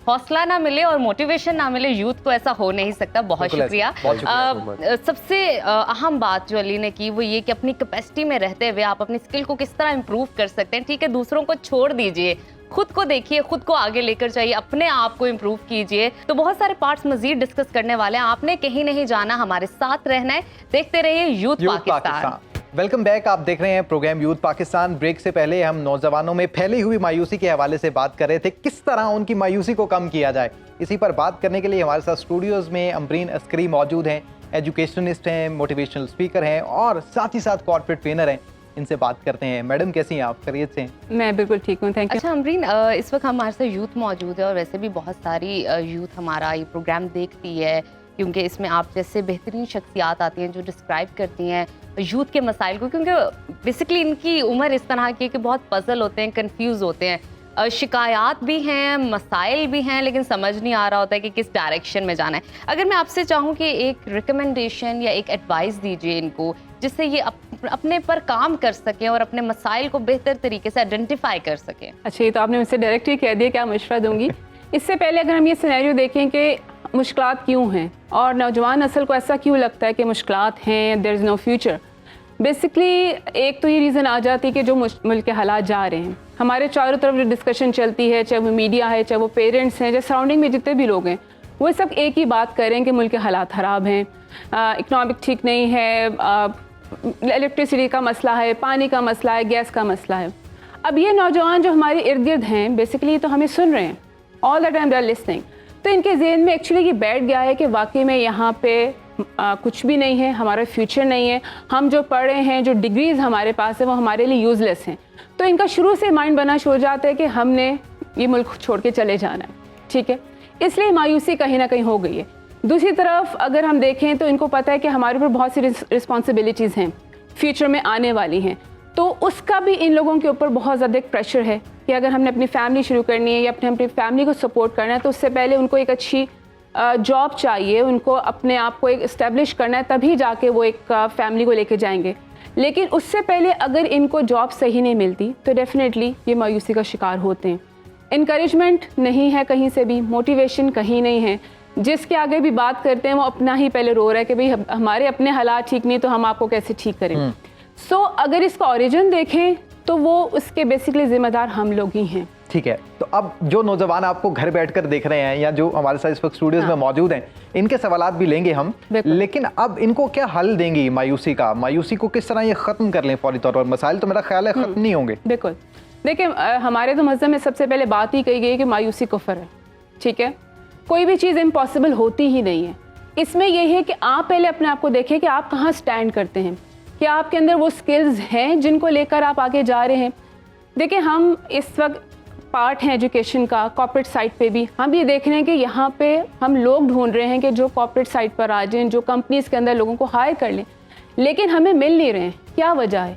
हौसला ना मिले और मोटिवेशन ना मिले यूथ को, ऐसा हो नहीं सकता। बहुत बिल्कुल शुक्रिया। बहुत शुक्रिया। सबसे अहम बात जो अली ने की वो ये कि अपनी कैपेसिटी में रहते हुए आप अपनी स्किल को किस तरह इम्प्रूव कर सकते हैं। ठीक है, दूसरों को छोड़ दीजिए, खुद को देखिए, खुद को आगे लेकर जाइए, अपने आप को इम्प्रूव कीजिए। तो बहुत सारे पार्ट्स मजीद डिस्कस करने वाले हैं, आपने कहीं नहीं जाना, हमारे साथ रहना है। देखते रहिए यूथ पाकिस्तान। Welcome back. आप देख रहे हैं प्रोग्राम यूथ पाकिस्तान। ब्रेक से पहले हम नौजवानों में फैली हुई मायूसी के हवाले से बात कर रहे थे, किस तरह उनकी मायूसी को कम किया जाए। इसी पर बात करने के लिए हमारे साथ स्टूडियोज में अमरीन अस्करी मौजूद हैं, एजुकेशनिस्ट हैं, मोटिवेशनल स्पीकर हैं और साथ ही साथ कॉर्पोरेट ट्रेनर हैं। इनसे बात करते हैं। मैडम कैसी हैं आप, खैरियत से हैं? मैं बिल्कुल ठीक हूँ, थैंक यू। अच्छा अमरीन, इस वक्त हमारे साथ यूथ मौजूद है और वैसे भी बहुत सारी यूथ हमारा ये प्रोग्राम देखती है, क्योंकि इसमें आप जैसे बेहतरीन शख्सियात आती हैं जो डिस्क्राइब करती हैं यूथ के मसाइल को, क्योंकि बेसिकली इनकी उम्र इस तरह की है कि बहुत पजल होते हैं, कंफ्यूज होते हैं। शिकायत भी हैं, मसाइल भी हैं, लेकिन समझ नहीं आ रहा होता है कि किस डायरेक्शन में जाना है। अगर मैं आपसे चाहूँ कि एक रिकमेंडेशन या एक एडवाइस दीजिए इनको, जिससे ये अपने पर काम कर सकें और अपने मसाइल को बेहतर तरीके से आइडेंटिफाई कर सकें। अच्छा, ये तो आपने मुझसे डायरेक्ट ही कह दिया, क्या मशवरा दूंगी। इससे पहले अगर हम ये सिनेरियो देखें कि मुश्किलात क्यों हैं और नौजवान नस्ल को ऐसा क्यों लगता है कि मुश्किलात हैं, there is no future. Basically एक तो ये रीज़न आ जाती है कि जो मुल्क के हालात जा रहे हैं, हमारे चारों तरफ जो डिस्कशन चलती है, चाहे वो मीडिया है, चाहे वो पेरेंट्स हैं, चाहे सराउंडिंग में जितने भी लोग हैं, वो सब एक ही बात कर रहे हैं कि मुल्क के हालात ख़राब हैं, इकनॉमिक ठीक नहीं है, इलेक्ट्रिसिटी का मसला है, पानी का मसला है, गैस का मसला है। अब ये नौजवान जो हमारे इर्द गिर्द हैं बेसिकली तो हमें सुन रहे हैं, all the time they are listening, तो इनके जहन में एक्चुअली ये बैठ गया है कि वाकई में यहाँ पे कुछ भी नहीं है, हमारा फ्यूचर नहीं है, हम जो पढ़ रहे हैं, जो डिग्रीज़ हमारे पास है वो हमारे लिए यूज़लेस हैं। तो इनका शुरू से माइंड बना हो जाता है कि हमने ये मुल्क छोड़ के चले जाना है, ठीक है। इसलिए मायूसी कहीं ना कहीं हो गई है। दूसरी तरफ अगर हम देखें तो इनको पता है कि हमारे ऊपर बहुत सी रिस्पॉन्सिबिलिटीज़ हैं, फ्यूचर में आने वाली हैं, तो उसका भी इन लोगों के ऊपर बहुत ज़्यादा एक प्रेशर है कि अगर हमने अपनी फैमिली शुरू करनी है या अपनी फैमिली को सपोर्ट करना है तो उससे पहले उनको एक अच्छी जॉब चाहिए, उनको अपने आप को एक इस्टेब्लिश करना है, तभी जाके वो एक फैमिली को लेके जाएंगे। लेकिन उससे पहले अगर इनको जॉब सही नहीं मिलती तो डेफिनेटली ये मायूसी का शिकार होते हैं। इनकरेजमेंट नहीं है कहीं से भी, मोटिवेशन कहीं नहीं है, जिसके आगे भी बात करते हैं वो अपना ही पहले रो रहा है कि भाई हमारे अपने हालात ठीक नहीं तो हम आपको कैसे ठीक करें। सो अगर इसका ओरिजिन देखें तो वो उसके बेसिकली जिम्मेदार हम लोग ही हैं। ठीक है, तो अब जो नौजवान आपको घर बैठकर देख रहे हैं या जो हमारे साथ इस वक्त स्टूडियोज में मौजूद हैं, इनके सवालात भी लेंगे हम, लेकिन अब इनको क्या हल देंगी मायूसी का? मायूसी को किस तरह ये ख़त्म कर लें फौरी तौर पर? मसाइल तो मेरा ख्याल है ख़त्म नहीं होंगे। बिल्कुल, देखिए हमारे तो मज़हब में सबसे पहले बात ही कही गई कि मायूसी कुफ्र है, ठीक है। कोई भी चीज़ इम्पॉसिबल होती ही नहीं है। इसमें यह है कि आप पहले अपने आप को देखें कि आप कहाँ स्टैंड करते हैं, कि आपके अंदर वो स्किल्स हैं जिनको लेकर आप आगे जा रहे हैं। देखिए हम इस वक्त पार्ट हैं एजुकेशन का, कॉर्पोरेट साइड पे भी हम ये देख रहे हैं कि यहाँ पे हम लोग ढूंढ रहे हैं कि जो कॉर्पोरेट साइड पर आ जाएं, जो कंपनीज़ के अंदर लोगों को हायर कर लें, लेकिन हमें मिल नहीं रहे हैं। क्या वजह है?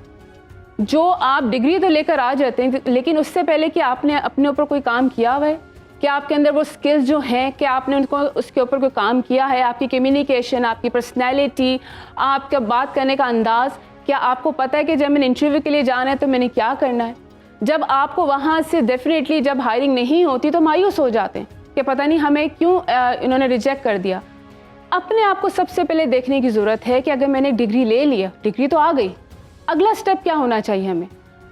जो आप डिग्री तो लेकर आ जाते हैं, लेकिन उससे पहले कि आपने अपने ऊपर कोई काम किया हुआ है, क्या आपके अंदर वो स्किल्स जो हैं, क्या आपने उनको उसके ऊपर कोई काम किया है? आपकी कम्युनिकेशन, आपकी पर्सनैलिटी, आपका बात करने का अंदाज़, क्या आपको पता है कि जब मैंने इंटरव्यू के लिए जाना है तो मैंने क्या करना है? जब आपको वहाँ से डेफिनेटली जब हायरिंग नहीं होती तो मायूस हो जाते हैं कि पता नहीं हमें क्यों इन्होंने रिजेक्ट कर दिया। अपने आप को सबसे पहले देखने की ज़रूरत है कि अगर मैंने डिग्री ले लिया, डिग्री तो आ गई, अगला स्टेप क्या होना चाहिए हमें?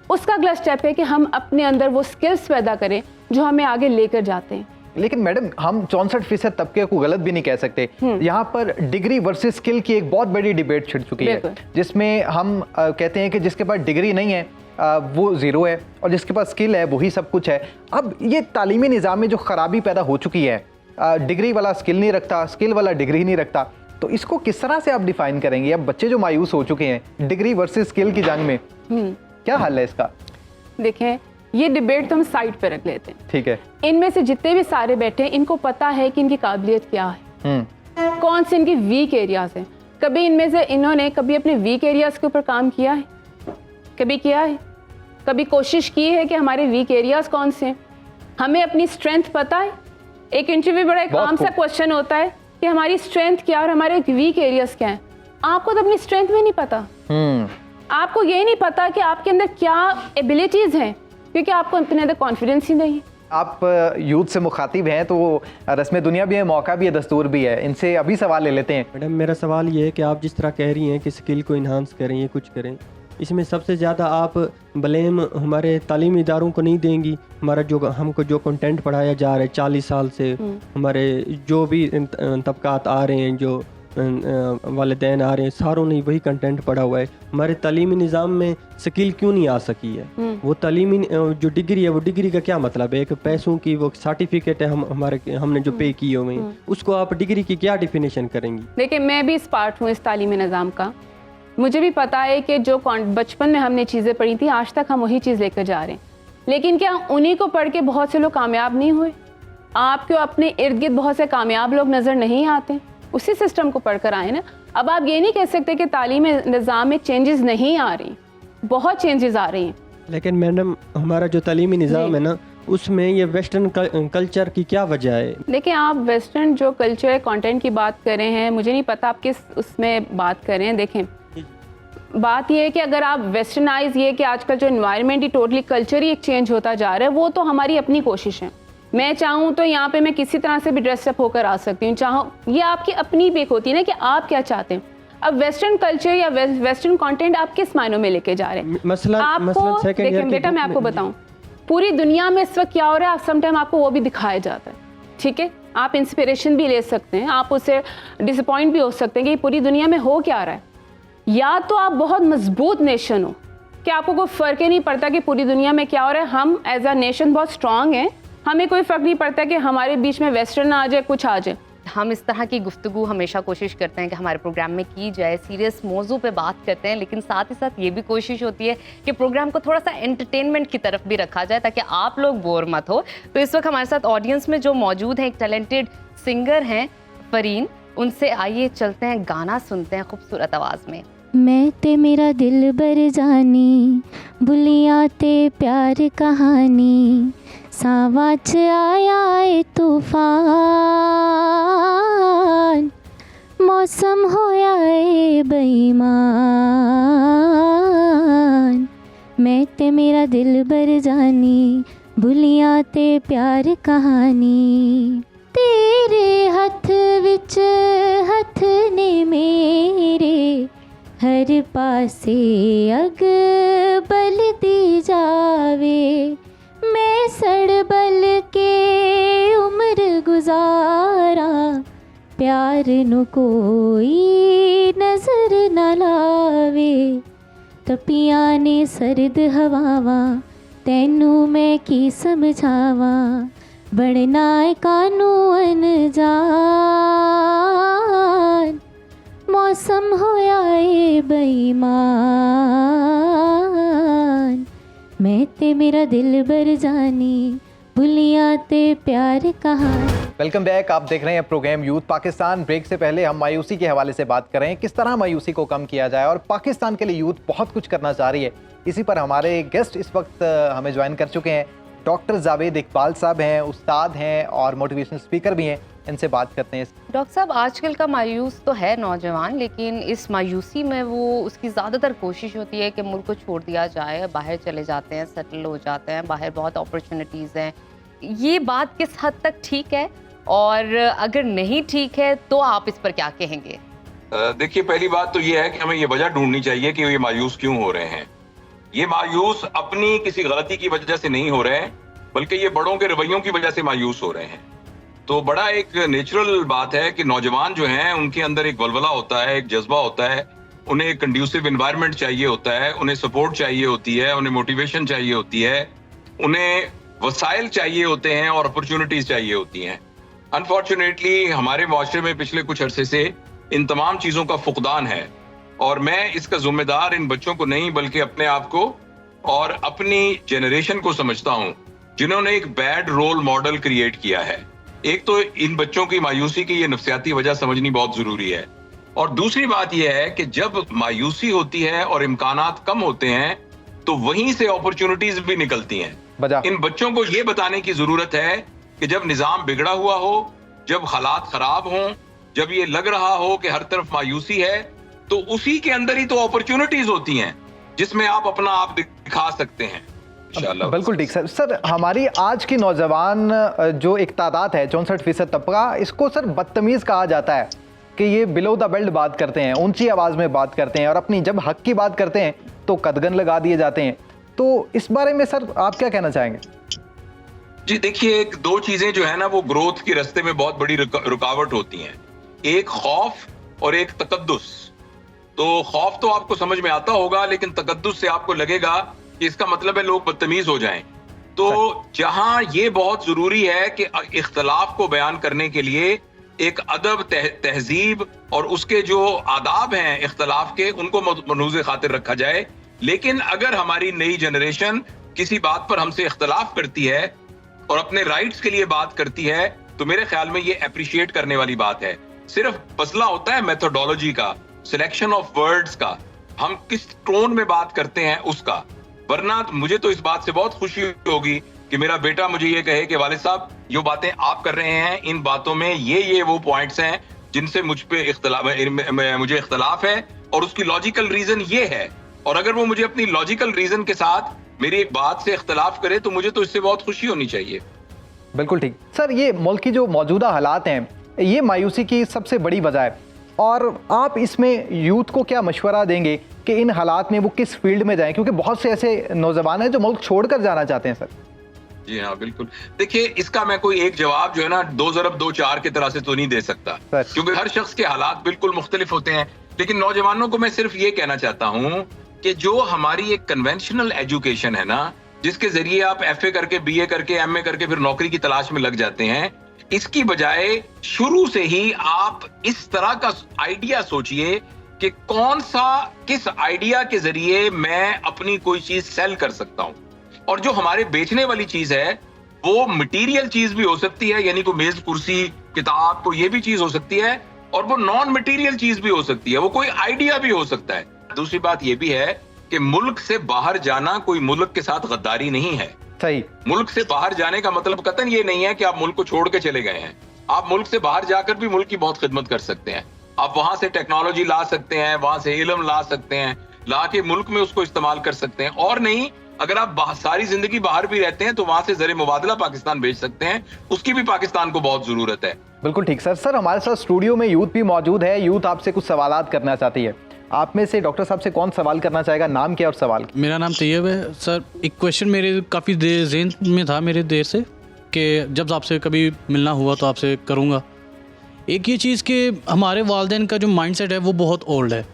उसका अगला स्टेप है कि हम अपने अंदर वो स्किल्स पैदा करें जो हमें आगे लेकर जाते हैं। लेकिन मैडम हम 64% तबके को गलत भी नहीं कह सकते। यहाँ पर डिग्री वर्सेस स्किल की एक बहुत बड़ी डिबेट छिड़ चुकी है, जिसमें हम कहते हैं कि जिसके पास डिग्री नहीं है वो ज़ीरो है और जिसके पास स्किल है वही सब कुछ है। अब ये तालीमी निज़ाम में जो ख़राबी पैदा हो चुकी है, डिग्री वाला स्किल नहीं रखता, स्किल वाला डिग्री नहीं रखता, तो इसको किस तरह से आप डिफ़ाइन करेंगे? अब बच्चे जो मायूस हो चुके हैं डिग्री वर्सेस स्किल की जंग में, क्या हल है इसका? देखें ये डिबेट तो हम साइड पे रख लेते हैं, ठीक है। इनमें से जितने भी सारे बैठे हैं इनको पता है कि इनकी काबिलियत क्या है, कौन से इनकी वीक एरियाज हैं। कभी इनमें से इन्होंने कभी अपने वीक एरियाज के ऊपर काम किया है? कभी किया है? कभी कोशिश की है कि हमारे वीक एरियाज कौन से हैं? हमें अपनी स्ट्रेंथ पता है? एक इंटरव्यू बड़ा एक आम सा क्वेश्चन होता है कि हमारी स्ट्रेंथ क्या और हमारे वीक एरियाज क्या हैं। आपको तो अपनी स्ट्रेंथ में नहीं पता, आपको ये नहीं पता कि आपके अंदर क्या एबिलिटीज़ हैं, क्योंकि आपको अपने अंदर कॉन्फिडेंस ही नहीं है। आप यूथ से मुखातिब हैं तो रस्म दुनिया भी है, मौका भी है, दस्तूर भी है। इनसे अभी सवाल ले लेते हैं। मैडम मेरा सवाल ये है कि आप जिस तरह कह रही हैं कि स्किल को इन्हांस करें, ये कुछ करें, इसमें सबसे ज़्यादा आप ब्लेम हमारे तालीमी इदारों को नहीं देंगी? हमारा जो हमको जो कंटेंट पढ़ाया जा रहा है 40 साल से, हमारे जो भी तबकात आ रहे हैं, जो वालिदैन आ रहे हैं, सारों ने वही कंटेंट पढ़ा हुआ है। हमारे तालीमी निज़ाम में स्किल क्यों नहीं आ सकी है? वो तालीमी जो डिग्री है, वो डिग्री का क्या मतलब है? एक पैसों की वो सर्टिफिकेट है हमने जो पे किए हुए हैं, उसको आप डिग्री की क्या डिफिनेशन करेंगी? देखिए मैं भी इस पार्ट हूँ इस तालीमी निज़ाम का। मुझे भी पता है कि जो बचपन में हमने चीज़ें पढ़ी थी आज तक हम वही चीज़ लेकर जा रहे हैं, लेकिन क्या उन्हीं को पढ़ के बहुत से लोग कामयाब नहीं हुए? आपको अपने इर्द गिर्द बहुत से कामयाब लोग नज़र नहीं आते? उसी सिस्टम को पढ़कर आए ना। अब आप ये नहीं कह सकते कि तालीमी निज़ाम में चेंजेस नहीं आ रही, बहुत चेंजेस आ रही हैं। लेकिन मैडम हमारा जो तालीमी निज़ाम है ना, उसमें ये वेस्टर्न कल्चर की क्या वजह है? देखिए, आप वेस्टर्न जो कल्चर कंटेंट की बात कर रहे हैं, मुझे नहीं पता आप किस उसमें बात कर रहे हैं। देखें, बात ये है कि अगर आप वेस्टर्नाइज, ये कि आजकल जो इन्वायरमेंट ही टोटली कल्चर ही एक चेंज होता जा रहा है, वो तो हमारी अपनी कोशिश है। मैं चाहूँ तो यहाँ पे मैं किसी तरह से भी ड्रेसअप होकर आ सकती हूँ, चाहूँ, ये आपकी अपनी बेक होती है ना कि आप क्या चाहते हैं। अब वेस्टर्न कल्चर या वेस्टर्न कंटेंट आप किस मायनों में लेके जा रहे हैं? आपको देखें बेटा, मैं आपको बताऊं, पूरी दुनिया में इस वक्त क्या हो रहा है, समटाइम आपको वो भी दिखाया जाता है, ठीक है। आप इंस्पिरेशन भी ले सकते हैं, आप उससे डिसअपॉइंट भी हो सकते हैं कि पूरी दुनिया में हो क्या रहा है। या तो आप बहुत मजबूत नेशन हो कि आपको कोई फ़र्क ही नहीं पड़ता कि पूरी दुनिया में क्या हो रहा है, हम एज अ नेशन बहुत स्ट्रांग हैं, हमें कोई फ़र्क नहीं पड़ता कि हमारे बीच में वेस्टर्न आ जाए, कुछ आ जाए। हम इस तरह की गुफ्तगू हमेशा कोशिश करते हैं कि हमारे प्रोग्राम में की जाए, सीरियस मौजू पे बात करते हैं, लेकिन साथ ही साथ ये भी कोशिश होती है कि प्रोग्राम को थोड़ा सा एंटरटेनमेंट की तरफ भी रखा जाए ताकि आप लोग बोर मत हो। तो इस वक्त हमारे साथ ऑडियंस में जो मौजूद हैं, एक टैलेंटेड सिंगर हैं फरीन, उनसे आइए चलते हैं, गाना सुनते हैं खूबसूरत आवाज़ में। मैं ते मेरा दिल बर जानी, बुलिया ते प्यार कहानी, सावाच आया ए तूफान, मौसम होया ए बेईमान। मैं ते मेरा दिल बर जानी, बुलिया ते प्यार कहानी, तेरे हथ विच हथ ने मेरे, हर पासे अग बलदी जावे, मैं सड़ बल के उम्र गुजारा, प्यार नु कोई नजर न लावे, तपियां ने सर्द हवावा, तैनू मैं की समझावा, बनना है कानू अनजान, मौसम होया ए बेईमान। मैं ते मेरा दिल बर जानी, बुलिया ते प्यार कहानी। वेलकम बैक, आप देख रहे हैं प्रोग्राम यूथ पाकिस्तान। ब्रेक से पहले हम मायूसी के हवाले से बात कर रहे हैं, किस तरह मायूसी को कम किया जाए, और पाकिस्तान के लिए यूथ बहुत कुछ करना चाह रही है। इसी पर हमारे गेस्ट इस वक्त हमें ज्वाइन कर चुके हैं। डॉक्टर जावेद इकबाल साहब हैं, उस्ताद हैं और मोटिवेशनल स्पीकर भी हैं। इनसे बात करते हैं। डॉक्टर साहब, आजकल का मायूस तो है नौजवान, लेकिन इस मायूसी में वो उसकी ज़्यादातर कोशिश होती है कि मुल्क को छोड़ दिया जाए, बाहर चले जाते हैं, सेटल हो जाते हैं, बाहर बहुत अपॉर्चुनिटीज़ हैं। ये बात किस हद तक ठीक है, और अगर नहीं ठीक है तो आप इस पर क्या कहेंगे? देखिए, पहली बात तो ये है कि हमें ये वजह ढूंढनी चाहिए कि ये मायूस क्यों हो रहे हैं। ये मायूस अपनी किसी गलती की वजह से नहीं हो रहे हैं, बल्कि ये बड़ों के रवैयों की वजह से मायूस हो रहे हैं। तो बड़ा एक नेचुरल बात है कि नौजवान जो हैं उनके अंदर एक वलवला होता है, एक जज्बा होता है, उन्हें एक कंड्यूसिव एनवायरनमेंट चाहिए होता है, उन्हें सपोर्ट चाहिए होती है, उन्हें मोटिवेशन चाहिए होती है, उन्हें वसाइल चाहिए होते हैं और अपॉर्चुनिटीज चाहिए होती हैं। अनफॉर्चुनेटली हमारे माशरे में पिछले कुछ अरसे से इन तमाम चीज़ों का फुकदान है, और मैं इसका जिम्मेदार इन बच्चों को नहीं बल्कि अपने आप को और अपनी जनरेशन को समझता हूँ, जिन्होंने एक बैड रोल मॉडल क्रिएट किया है। एक तो इन बच्चों की मायूसी की ये नफ्सियाती वजह समझनी बहुत जरूरी है, और दूसरी बात यह है कि जब मायूसी होती है और इम्कानात कम होते हैं तो वहीं से अपॉर्चुनिटीज भी निकलती हैं। इन बच्चों को ये बताने की जरूरत है कि जब निजाम बिगड़ा हुआ हो, जब हालात खराब हों, जब ये लग रहा हो कि हर तरफ मायूसी है, तो उसी के अंदर ही तो अपॉर्चुनिटीज होती हैं जिसमें आप अपना आप दिखा सकते हैं। बिल्कुल ठीक सर। सर, हमारी आज की नौजवान जो एक तादाद है 64% तबका, इसको सर बदतमीज कहा जाता है कि ये बिलो द बेल्ट बात करते हैं, ऊंची आवाज में बात करते हैं, और अपनी जब हक की बात करते हैं तो कदगन लगा दिए जाते हैं। तो इस बारे में सर आप क्या कहना चाहेंगे? जी देखिए, दो चीजें जो है ना वो ग्रोथ के रास्ते में बहुत बड़ी रुकावट होती हैं, एक खौफ और एक तकद्दुस। तो खौफ तो आपको समझ में आता होगा, लेकिन तकद्दुस से आपको लगेगा कि इसका मतलब है लोग बदतमीज हो जाएं। तो जहां ये बहुत जरूरी है कि इख्तलाफ को बयान करने के लिए एक अदब, तहजीब और उसके जो आदाब हैं इख्तलाफ के, उनको मनूज़े खातिर रखा जाए। लेकिन अगर हमारी नई जनरेशन किसी बात पर हमसे इख्तलाफ करती है और अपने राइट्स के लिए बात करती है, तो मेरे ख्याल में ये अप्रिशिएट करने वाली बात है। सिर्फ मसला होता है मेथोडोलॉजी का, सिलेक्शन ऑफ वर्ड्स का, हम किस टोन में बात करते हैं उसका। वरना मुझे तो इस बात से बहुत खुशी होगी कि मेरा बेटा मुझे ये कहे कि वालिद साहब जो बातें आप कर रहे हैं इन बातों में ये वो पॉइंट्स हैं जिनसे मुझे इख्तलाफ है और उसकी लॉजिकल रीजन ये है। और अगर वो मुझे अपनी लॉजिकल रीजन के साथ मेरी एक बात से इख्तलाफ करे तो मुझे तो इससे बहुत खुशी होनी चाहिए। बिल्कुल ठीक सर, ये मुल्क की जो मौजूदा हालात हैं ये मायूसी की सबसे बड़ी वजह है, और आप इसमें यूथ को क्या मशवरा देंगे कि इन हालात में वो किस फील्ड में जाएं, क्योंकि बहुत से ऐसे नौजवान हैं जो मुल्क छोड़कर जाना चाहते हैं सर। जी हाँ बिल्कुल, देखिए इसका मैं कोई एक जवाब जो है ना 2 ज़रब 2 4 की तरह से तो नहीं दे सकता, क्योंकि हर शख्स के हालात बिल्कुल मुख्तलिफ होते हैं। लेकिन नौजवानों को मैं सिर्फ ये कहना चाहता हूँ कि जो हमारी एक कन्वेंशनल एजुकेशन है ना, जिसके जरिए आप FA करके BA करके MA करके फिर नौकरी की तलाश में लग जाते हैं, इसकी बजाय शुरू से ही आप इस तरह का आइडिया सोचिए कि किस आइडिया के जरिए मैं अपनी कोई चीज सेल कर सकता हूं। और जो हमारे बेचने वाली चीज है वो मटेरियल चीज भी हो सकती है, यानी कोई मेज कुर्सी किताब को ये भी चीज हो सकती है, और वो नॉन मटेरियल चीज भी हो सकती है, वो कोई आइडिया भी हो सकता है। दूसरी बात ये भी है कि मुल्क से बाहर जाना कोई मुल्क के साथ गद्दारी नहीं है। सही, मुल्क से बाहर जाने का मतलब कतन ये नहीं है कि आप मुल्क को छोड़ के चले गए हैं। आप मुल्क से बाहर जाकर भी मुल्क की बहुत खिदमत कर सकते हैं। आप वहां से टेक्नोलॉजी ला सकते हैं, वहां से इल्म ला सकते हैं, ला के मुल्क में उसको इस्तेमाल कर सकते हैं। और नहीं, अगर आप सारी जिंदगी बाहर भी रहते हैं तो वहां से ज़र मुबादला पाकिस्तान भेज सकते हैं, उसकी भी पाकिस्तान को बहुत जरूरत है। बिल्कुल ठीक सर, हमारे साथ स्टूडियो में यूथ भी मौजूद है। यूथ आपसे कुछ सवालात करना चाहती है। आप में से डॉक्टर साहब से कौन सवाल करना चाहेगा? नाम क्या और सवाल? मेरा नाम तैयब है सर। एक क्वेश्चन मेरे काफ़ी देर ज़हन में था मेरे देर से, कि जब आपसे कभी मिलना हुआ तो आपसे करूँगा। एक ये चीज़ कि हमारे वालिदैन का जो माइंडसेट है वो बहुत ओल्ड है,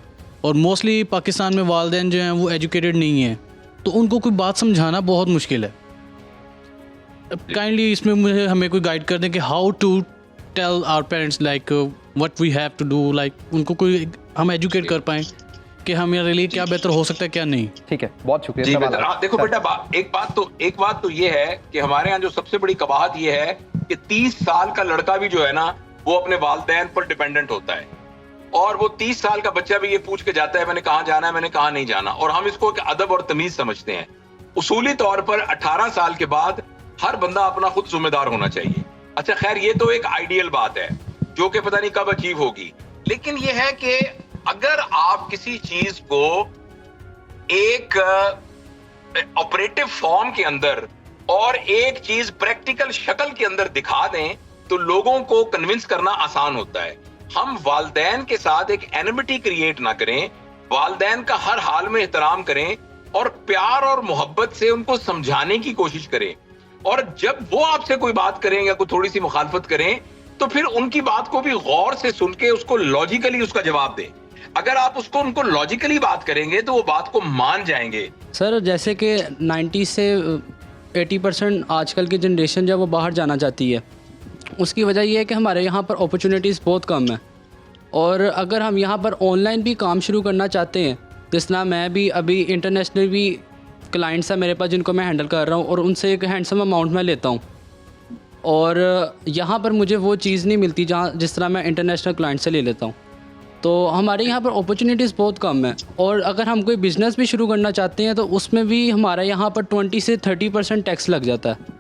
और मोस्टली पाकिस्तान में वालिदैन जो हैं वो एजुकेटेड नहीं हैं, तो उनको कोई बात समझाना बहुत मुश्किल है। काइंडली इसमें मुझे हमें कोई गाइड कर दें कि how to tell our parents like what we have to do, like उनको कोई हम एजुकेट कर पाएँ कि हमारे लिए क्या बेहतर हो सकता है क्या नहीं। ठीक है, बहुत शुक्रिया। देखो बेटा, एक बात तो ये है कि हमारे यहाँ जो सबसे बड़ी कबाहत ये है कि 30 साल का लड़का भी जो है ना वो अपने वालिदैन पर डिपेंडेंट होता है, और वो 30 साल का बच्चा भी ये पूछ के जाता है मैंने कहाँ जाना है, मैंने कहाँ नहीं जाना, और हम इसको एक अदब और तमीज समझते हैं। उसूली तौर पर 18 साल के बाद हर बंदा अपना खुद जिम्मेदार होना चाहिए। अच्छा खैर, ये तो एक आइडियल बात है जो कि पता नहीं कब अचीव होगी, लेकिन ये है कि अगर आप किसी चीज को एक ऑपरेटिव फॉर्म के अंदर और एक चीज प्रैक्टिकल शक्ल के अंदर दिखा दें तो लोगों को कन्विंस करना आसान होता है। हम वालिदैन के साथ एक एनिमिटी क्रिएट ना करें, वालिदैन का हर हाल में एहतराम करें और प्यार और मोहब्बत से उनको समझाने की कोशिश करें, और जब वो आपसे कोई बात करें या कोई थोड़ी सी मुखालफत करें तो फिर उनकी बात को भी गौर से सुन के उसको लॉजिकली उसका जवाब दें। अगर आप उनको लॉजिकली बात करेंगे तो वो बात को मान जाएंगे। सर जैसे कि 90 से 80% आजकल की जनरेशन जब वो बाहर जाना चाहती है, उसकी वजह यह है कि हमारे यहाँ पर अपॉर्चुनिटीज़ बहुत कम है, और अगर हम यहाँ पर ऑनलाइन भी काम शुरू करना चाहते हैं, जिस तरह मैं भी अभी इंटरनेशनल भी क्लाइंट्स हैं मेरे पास जिनको मैं हैंडल कर रहा हूँ, और उनसे एक हैंडसम अमाउंट मैं लेता हूँ, और यहाँ पर मुझे वो चीज़ नहीं मिलती जहाँ जिस तरह मैं इंटरनेशनल क्लाइंट से ले लेता हूँ। तो हमारे यहाँ पर अपॉर्चुनिटीज़ बहुत कम है, और अगर हम कोई बिज़नेस भी शुरू करना चाहते हैं तो उसमें भी हमारा यहाँ पर 20 से 30% टैक्स लग जाता है।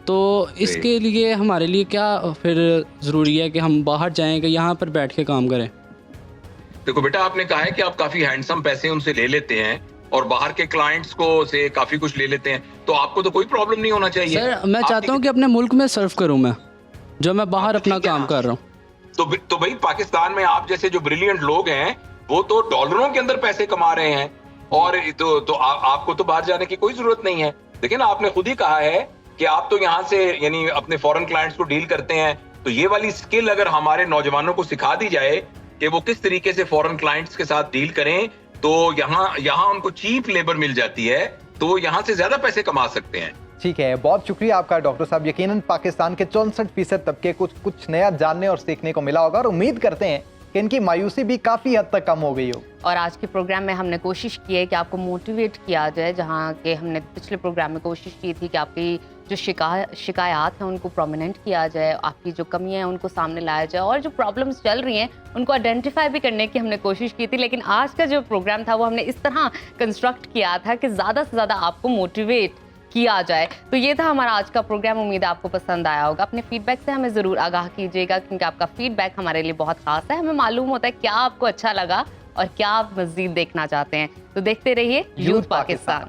तो इसके लिए हमारे लिए क्या फिर ज़रूरी है कि हम बाहर जाएं कि यहाँ पर बैठ के काम करें? देखो बेटा, आपने कहा है कि आप काफ़ी हैंडसम पैसे उनसे ले लेते हैं और बाहर के क्लाइंट्स को से काफ़ी कुछ ले लेते हैं, तो आपको तो कोई प्रॉब्लम नहीं होना चाहिए। सर मैं चाहता हूँ कि अपने मुल्क में सर्व करूँ मैं, जो मैं बाहर अपना काम कर रहा हूँ। तो भाई पाकिस्तान में आप जैसे जो ब्रिलियंट लोग हैं वो तो डॉलरों के अंदर पैसे कमा रहे हैं, और आपको तो बाहर जाने की कोई जरूरत नहीं है। देखिए ना, आपने खुद ही कहा है कि आप तो यहाँ से यानी अपने फॉरेन क्लाइंट्स को डील करते हैं, तो ये वाली स्किल अगर हमारे नौजवानों को सिखा दी जाए कि वो किस तरीके से फॉरेन क्लाइंट्स के साथ डील करें, तो यहाँ उनको चीप लेबर मिल जाती है, तो यहाँ से ज्यादा पैसे कमा सकते हैं। ठीक है, बहुत शुक्रिया आपका डॉक्टर साहब। यकीनन पाकिस्तान के 64% तबके कुछ नया जानने और सीखने को मिला होगा, और उम्मीद करते हैं कि इनकी मायूसी भी काफ़ी हद तक कम हो गई हो। और आज के प्रोग्राम में हमने कोशिश की है कि आपको मोटिवेट किया जाए, जहाँ के हमने पिछले प्रोग्राम में कोशिश की थी कि आपकी जो शिकायत हैं उनको प्रोमिनेंट किया जाए, आपकी जो कमियां हैं उनको सामने लाया जाए, और जो प्रॉब्लम्स चल रही हैं उनको आइडेंटिफाई भी करने की हमने कोशिश की थी। लेकिन आज का जो प्रोग्राम था वो हमने इस तरह कंस्ट्रक्ट किया था कि ज़्यादा से ज़्यादा आपको मोटिवेट किया जाए। तो ये था हमारा आज का प्रोग्राम, उम्मीद है आपको पसंद आया होगा। अपने फीडबैक से हमें ज़रूर आगाह कीजिएगा, क्योंकि आपका फीडबैक हमारे लिए बहुत खास है। हमें मालूम होता है क्या आपको अच्छा लगा और क्या आप मज़ीद देखना चाहते हैं। तो देखते रहिए यूथ पाकिस्तान।